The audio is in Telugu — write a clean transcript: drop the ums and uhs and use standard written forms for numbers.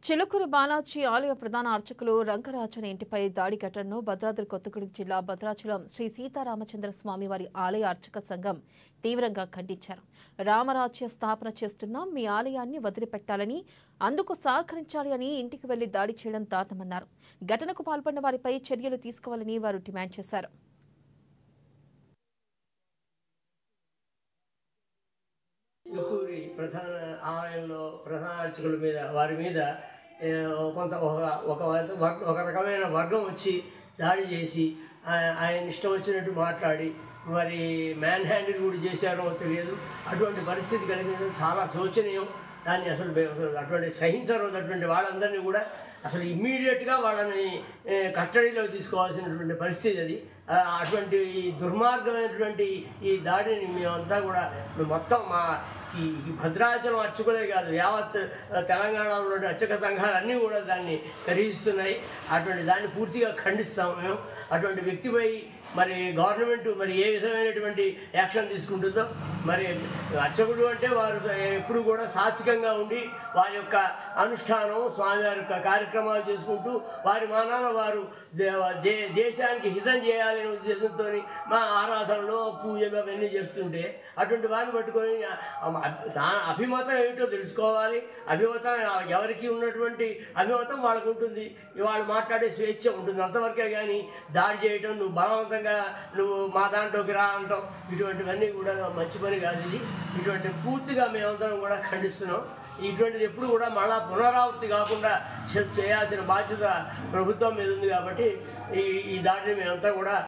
చిలుకూరు బాలాజీ ఆలయ ప్రధాన అర్చకులు రంగరాజన్ ఇంటిపై దాడి ఘటనను భద్రాద్రి కొత్తగూడెం జిల్లా భద్రాచలం శ్రీ సీతారామచంద్ర స్వామివారి ఆలయ అర్చక సంఘం తీవ్రంగా ఖండించారు. రామరాజ్య స్థాపన చేస్తున్న మీ ఆలయాన్ని వదిలిపెట్టాలని, అందుకు సహకరించాలి అని ఇంటికి వెళ్లి దాడి చేయడం దారుణమన్నారు. ఘటనకు పాల్పడిన వారిపై చర్యలు తీసుకోవాలని వారు డిమాండ్ చేశారు. చిలుకూరి ప్రధాన ఆలయంలో ప్రధాన అర్చకుల మీద వారి మీద కొంత ఒక రకమైన వర్గం వచ్చి దాడి చేసి ఆయన ఇష్టం వచ్చినట్టు మాట్లాడి మరి మ్యాన్ హ్యాండిల్ కూడా చేశారో తెలియదు. అటువంటి పరిస్థితి కలిగింది, చాలా శోచనీయం. దాన్ని అసలు అటువంటి సహించరు. అటువంటి వాళ్ళందరినీ కూడా అసలు ఇమ్మీడియట్గా వాళ్ళని కస్టడీలో తీసుకోవాల్సినటువంటి పరిస్థితి అది. అటువంటి దుర్మార్గమైనటువంటి ఈ దాడిని మేమంతా కూడా మొత్తం ఈ భద్రాచలం అర్చకులే కాదు, యావత్ తెలంగాణలోని అర్చక సంఘాలన్నీ కూడా దాన్ని ఖరీదిస్తున్నాయి. అటువంటి దాన్ని పూర్తిగా ఖండిస్తాము మేము. అటువంటి వ్యక్తిపై మరి గవర్నమెంట్ మరి ఏ విధమైనటువంటి యాక్షన్ తీసుకుంటుందో, మరి అర్చకుడు అంటే వారు ఎప్పుడు కూడా సాత్వికంగా ఉండి వారి యొక్క అనుష్ఠానం స్వామివారి యొక్క కార్యక్రమాలు చేసుకుంటూ వారి మానాన వారు దేశానికి హితం చేయాలనే ఉద్దేశంతో మా ఆరాధనలో పూజలు అవన్నీ చేస్తుంటే అటువంటి వారిని పట్టుకొని అభిమతం ఏమిటో తెలుసుకోవాలి. అభిమతం ఎవరికి ఉన్నటువంటి అభిమతం వాళ్ళకు ఉంటుంది, వాళ్ళు మాట్లాడే స్వేచ్ఛ ఉంటుంది, అంతవరకే. కానీ దాడి చేయటం, నువ్వు బలవంతంగా నువ్వు మా దాంట్లోకి రా అంటాం, ఇటువంటివన్నీ కూడా మంచి పని కాదు. ఇది ఇటువంటి పూర్తిగా మేమందరం కూడా ఖండిస్తున్నాం. ఇటువంటిది ఎప్పుడు కూడా మళ్ళా పునరావృతి కాకుండా చేయాల్సిన బాధ్యత ప్రభుత్వం మీద ఉంది. కాబట్టి ఈ దాడిని మేమంతా కూడా